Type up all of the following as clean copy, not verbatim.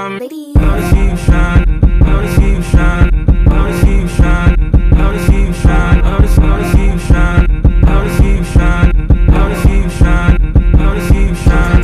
shine. Love to see you shine. Love to see you shine. Love to see you shine. Love to see you shine. Love to see you shine. Love to see you shine. Love to see you shine. Love to see you shine.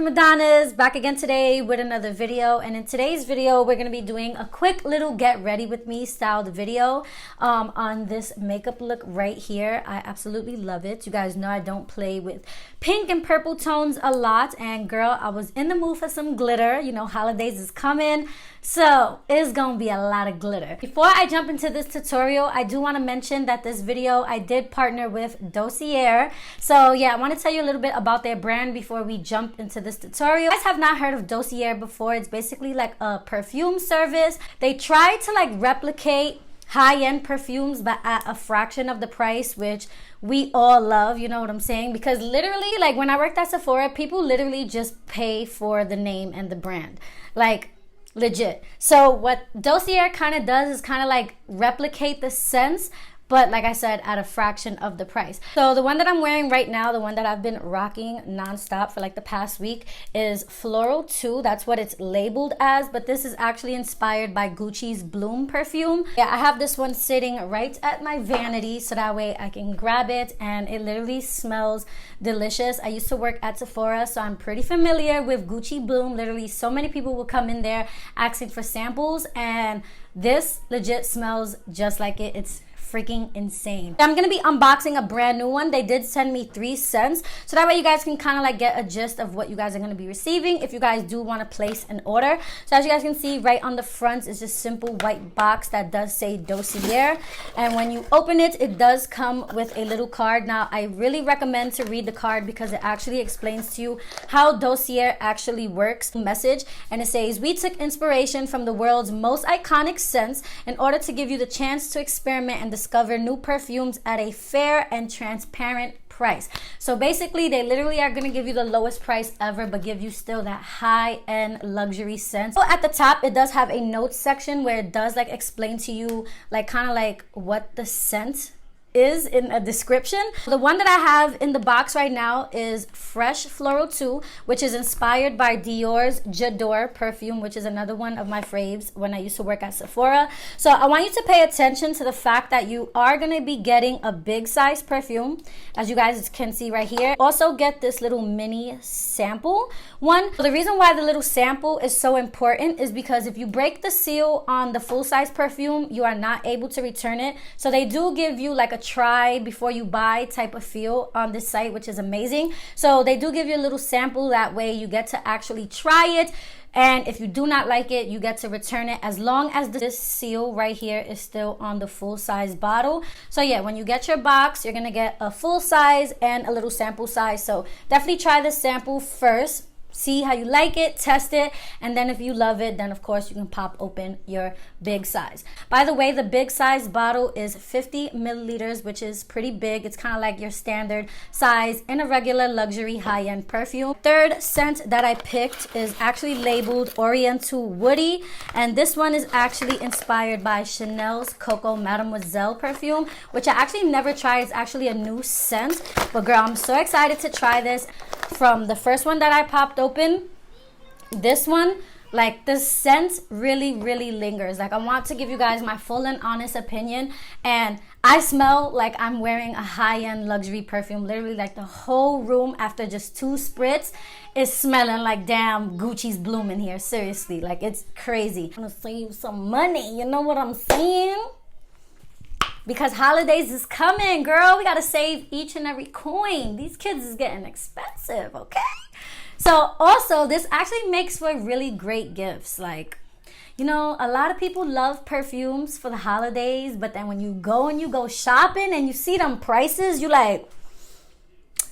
Madonna's back again today with another video, and in today's video we're going to be doing a quick little get ready with me styled video on this makeup look right here. I absolutely love it. You guys know I don't play with pink and purple tones a lot, and girl, I was in the mood for some glitter. You know, holidays is coming, so it's gonna be a lot of glitter. Before I jump into this tutorial, I do want to mention that this video I did partner with Dossier. So yeah, I want to tell you a little bit about their brand before we jump into this tutorial. You guys have not heard of Dossier before. It's basically like a perfume service. They try to like replicate high-end perfumes but at a fraction of the price, which we all love, you know what I'm saying? Because literally, like when I worked at Sephora, people literally just pay for the name and the brand, like legit. So what Dossier kind of does is kind of like replicate the scents, but like I said, at a fraction of the price. So the one that I'm wearing right now, the one that I've been rocking nonstop for like the past week, is Floral 2. That's what it's labeled as, but this is actually inspired by Gucci's Bloom perfume. Yeah, I have this one sitting right at my vanity so that way I can grab it, and it literally smells delicious. I used to work at Sephora, so I'm pretty familiar with Gucci Bloom. Literally so many people will come in there asking for samples, and this legit smells just like it. It's freaking insane. I'm gonna be unboxing a brand new one. They did send me 3 scents, so that way you guys can kind of like get a gist of what you guys are gonna be receiving if you guys do want to place an order. So as you guys can see, right on the front is just simple white box that does say Dossier, and when you open it, it does come with a little card. Now I really recommend to read the card because it actually explains to you how Dossier actually works. Message, and it says, we took inspiration from the world's most iconic scents in order to give you the chance to experiment and discover new perfumes at a fair and transparent price. So basically they literally are going to give you the lowest price ever but give you still that high-end luxury scent. So at the top it does have a notes section where it does like explain to you like kind of like what the scent is in a description. The one that I have in the box right now is Fresh Floral 2, which is inspired by Dior's J'adore perfume, which is another one of my faves when I used to work at Sephora. So I want you to pay attention to the fact that you are going to be getting a big size perfume, as you guys can see right here. Also get this little mini sample one. So the reason why the little sample is so important is because if you break the seal on the full size perfume, you are not able to return it. So they do give you like a try before you buy type of feel on this site, which is amazing. So they do give you a little sample, that way you get to actually try it, and if you do not like it, you get to return it as long as this seal right here is still on the full size bottle. So yeah, when you get your box, you're gonna get a full size and a little sample size. So definitely try the sample first, see how you like it, test it, and then if you love it, then of course you can pop open your big size. By the way, the big size bottle is 50 milliliters, which is pretty big. It's kind of like your standard size in a regular luxury high-end perfume. Third scent that I picked is actually labeled Oriental Woody, and this one is actually inspired by Chanel's Coco Mademoiselle perfume, which I actually never tried. It's actually a new scent, but girl, I'm so excited to try this. From the first one that I popped open, this one, like the scent really lingers. Like I want to give you guys my full and honest opinion, and I smell like I'm wearing a high-end luxury perfume. Literally like the whole room after just 2 spritz is smelling like damn Gucci's Bloom in here. Seriously, like it's crazy. I'm gonna save some money, you know what I'm saying? Because holidays is coming, girl. We gotta save each and every coin. These kids is getting expensive, okay? So also, this actually makes for really great gifts. Like, you know, a lot of people love perfumes for the holidays, but then when you go shopping and you see them prices, you like,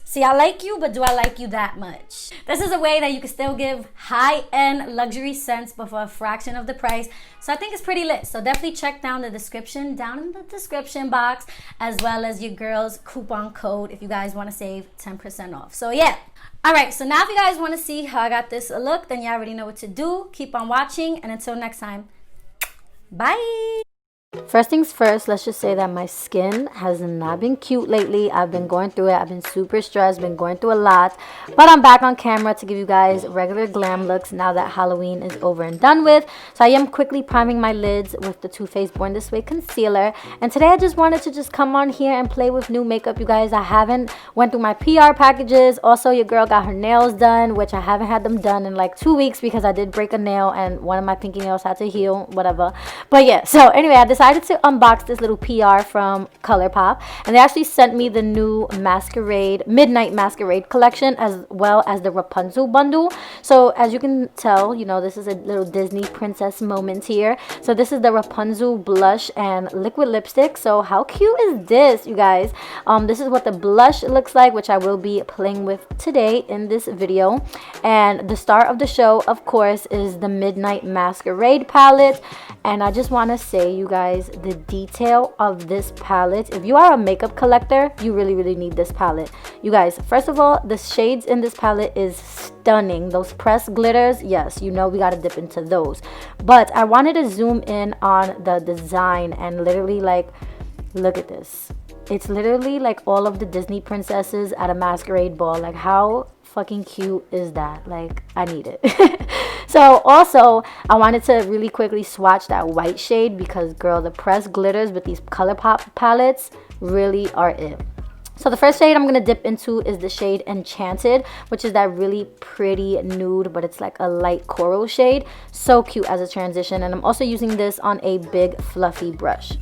see, I like you, but do I like you that much? This is a way that you can still give high-end luxury scents but for a fraction of the price. So I think it's pretty lit. So definitely check down in the description box, as well as your girl's coupon code if you guys want to save 10% off. So yeah. All right, so now if you guys want to see how I got this look, then you already know what to do. Keep on watching, and until next time, bye. First things first, let's just say that my skin has not been cute lately. I've been going through it. I've been super stressed, been going through a lot. But I'm back on camera to give you guys regular glam looks now that Halloween is over and done with. So I am quickly priming my lids with the Too Faced Born This Way concealer. And today I just wanted to just come on here and play with new makeup, you guys. I haven't went through my PR packages. Also, your girl got her nails done, which I haven't had them done in like 2 weeks because I did break a nail and one of my pinky nails had to heal, whatever. But yeah, so anyway, I decided to unbox this little PR from ColourPop, and they actually sent me the new Masquerade Midnight Masquerade collection as well as the Rapunzel bundle. So as you can tell, you know, this is a little Disney princess moment here. So this is the Rapunzel blush and liquid lipstick. So how cute is this, you guys? This is what the blush looks like, which I will be playing with today in this video. And the star of the show, of course, is the Midnight Masquerade palette. And I just want to say, you guys, the detail of this palette, if you are a makeup collector, you really need this palette. You guys, first of all, the shades in this palette is stunning. Those pressed glitters, yes, you know we got to dip into those. But I wanted to zoom in on the design and literally, like, look at this. It's literally like all of the Disney princesses at a masquerade ball. Like, how fucking cute is that? Like, I need it. So also, I wanted to really quickly swatch that white shade because, girl, the pressed glitters with these ColourPop palettes really are it. So the first shade I'm going to dip into is the shade Enchanted, which is that really pretty nude, but it's like a light coral shade. So cute as a transition. And I'm also using this on a big fluffy brush.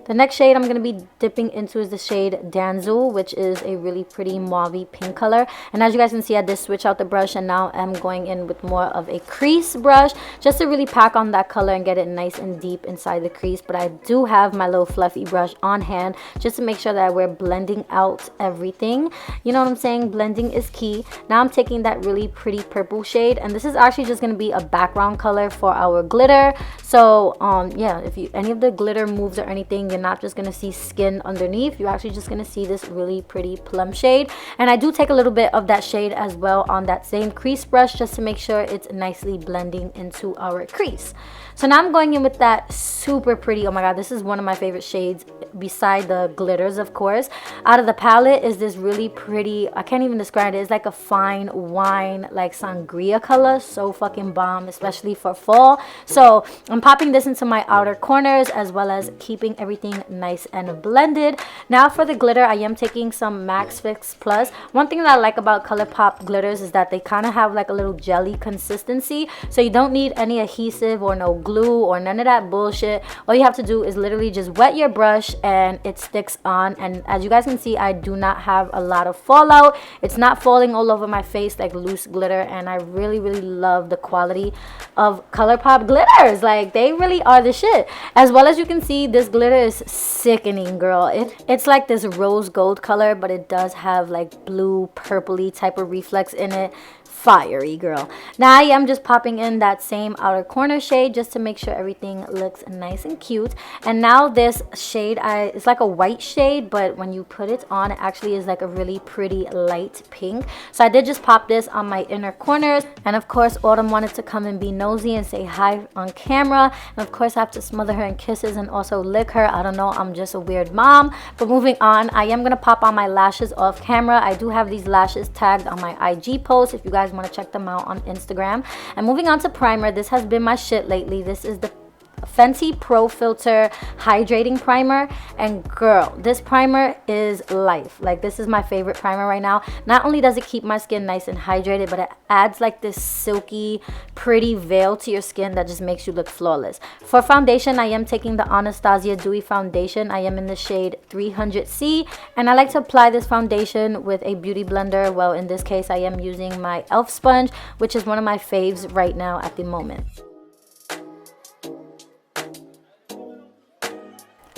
The next shade I'm going to be dipping into is the shade Danzel, which is a really pretty mauvey pink color. And as you guys can see, I did switch out the brush, and now I'm going in with more of a crease brush just to really pack on that color and get it nice and deep inside the crease. But I do have my little fluffy brush on hand just to make sure that we're blending out everything. You know what I'm saying? Blending is key. Now I'm taking that really pretty purple shade, and this is actually just going to be a background color for our glitter. So yeah, if any of the glitter moves or anything, you're not just gonna see skin underneath. You're actually just gonna see this really pretty plum shade. And I do take a little bit of that shade as well on that same crease brush just to make sure it's nicely blending into our crease. So now I'm going in with that super pretty, oh my god, this is one of my favorite shades beside the glitters, of course. Out of the palette is this really pretty, I can't even describe it, it's like a fine wine, like sangria color. So fucking bomb, especially for fall. So I'm popping this into my outer corners as well as keeping everything nice and blended. Now for the glitter, I am taking some Max Fix Plus. One thing that I like about ColourPop glitters is that they kind of have like a little jelly consistency, so you don't need any adhesive or no glue or none of that bullshit. All you have to do is literally just wet your brush and it sticks on. And as you guys can see, I do not have a lot of fallout. It's not falling all over my face like loose glitter, and I really love the quality of ColourPop glitters. Like, they really are the shit. As well as you can see, this glitter is sickening, girl. It's like this rose gold color, but it does have like blue purpley type of reflex in it. Fiery, girl. Now I am just popping in that same outer corner shade just to make sure everything looks nice and cute. And now this shade, it's like a white shade, but when you put it on, it actually is like a really pretty light pink. So I did just pop this on my inner corners. And of course, Autumn wanted to come and be nosy and say hi on camera. And of course, I have to smother her in kisses and also lick her. I don't know, I'm just a weird mom. But moving on, I am gonna pop on my lashes off camera. I do have these lashes tagged on my IG post if you guys want to check them out on Instagram. And moving on to primer, this has been my shit lately. This is the Fenty Pro Filter Hydrating Primer, and girl, this primer is life. Like, this is my favorite primer right now. Not only does it keep my skin nice and hydrated, but it adds like this silky pretty veil to your skin that just makes you look flawless. For foundation, I am taking the Anastasia Dewy Foundation. I am in the shade 300C, and I like to apply this foundation with a beauty blender. Well, in this case, I am using my e.l.f. sponge, which is one of my faves right now at the moment.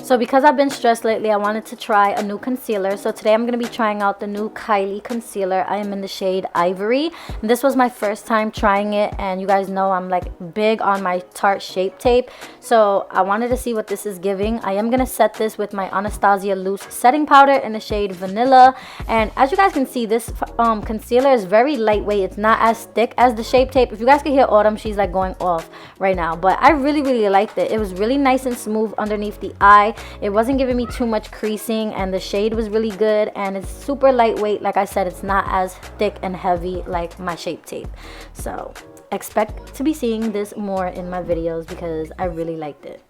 So because I've been stressed lately, I wanted to try a new concealer. So today I'm going to be trying out the new Kylie concealer. I am in the shade Ivory. And this was my first time trying it. And you guys know I'm like big on my Tarte Shape Tape. So I wanted to see what this is giving. I am going to set this with my Anastasia Loose setting powder in the shade Vanilla. And as you guys can see, this concealer is very lightweight. It's not as thick as the Shape Tape. If you guys can hear Autumn, she's like going off right now. But I really liked it. It was really nice and smooth underneath the eye. It wasn't giving me too much creasing, and the shade was really good, and it's super lightweight. Like I said, it's not as thick and heavy like my Shape Tape. So expect to be seeing this more in my videos because I really liked it.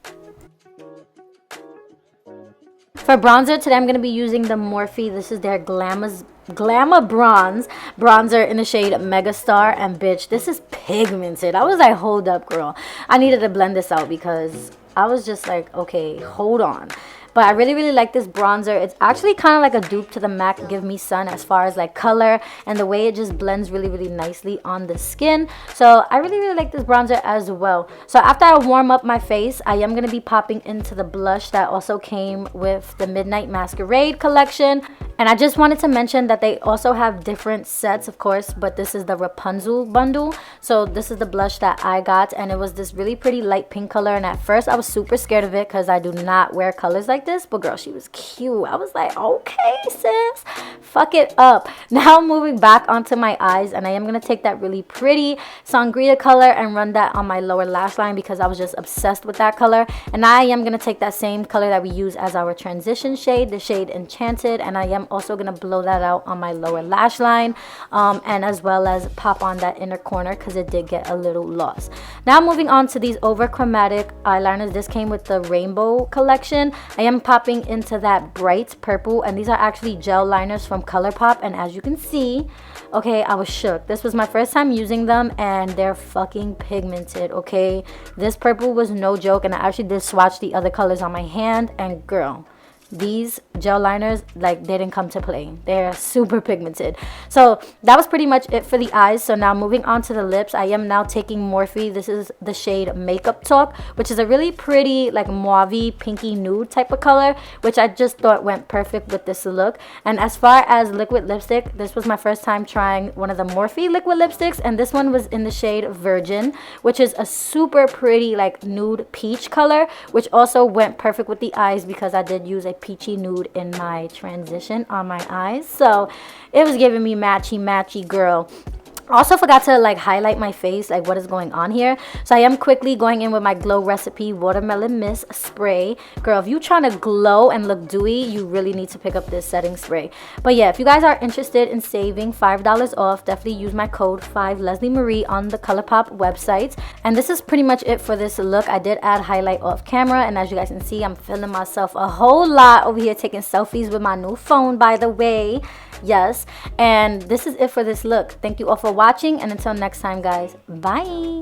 For bronzer, today I'm going to be using the Morphe. This is their Glamour Bronze bronzer in the shade Megastar. And bitch, this is pigmented. I was like, hold up, girl. I needed to blend this out because I was just like, okay, hold on. But I really like this bronzer. It's actually kind of like a dupe to the MAC Give Me Sun as far as like color and the way it just blends really nicely on the skin. So I really like this bronzer as well. So after I warm up my face, I am going to be popping into the blush that also came with the Midnight Masquerade collection. And I just wanted to mention that they also have different sets, of course, but this is the Rapunzel bundle. So this is the blush that I got, and it was this really pretty light pink color. And at first I was super scared of it because I do not wear colors like this, but girl, she was cute. I was like, okay, sis, fuck it up. Now moving back onto my eyes, and I am going to take that really pretty sangria color and run that on my lower lash line because I was just obsessed with that color. And I am going to take that same color that we use as our transition shade, the shade Enchanted, and I am also going to blow that out on my lower lash line, and as well as pop on that inner corner because it did get a little lost. Now moving on to these overchromatic eyeliners. This came with the Rainbow collection. I am popping into that bright purple, and these are actually gel liners from ColourPop, and as you can see, okay, I was shook. This was my first time using them, and they're fucking pigmented, okay? This purple was no joke, and I actually did swatch the other colors on my hand, and girl, these gel liners, like, they didn't come to play. They're super pigmented. So that was pretty much it for the eyes. So now moving on to the lips, I am now taking Morphe. This is the shade Makeup Talk, which is a really pretty like mauve pinky nude type of color, which I just thought went perfect with this look. And as far as liquid lipstick, this was my first time trying one of the Morphe liquid lipsticks, and this one was in the shade Virgin, which is a super pretty like nude peach color, which also went perfect with the eyes because I did use a peachy nude in my transition on my eyes. So it was giving me matchy girl. Also forgot to like highlight my face, like what is going on here. So I am quickly going in with my Glow Recipe Watermelon Mist spray. Girl, if you trying to glow and look dewy, you really need to pick up this setting spray. But yeah, if you guys are interested in saving $5 off, definitely use my code 5LeslieMarie on the ColourPop website. And this is pretty much it for this look. I did add highlight off camera, and as you guys can see, I'm feeling myself a whole lot over here taking selfies with my new phone, by the way. Yes, and this is it for this look. Thank you all for watching, and until next time, guys, bye.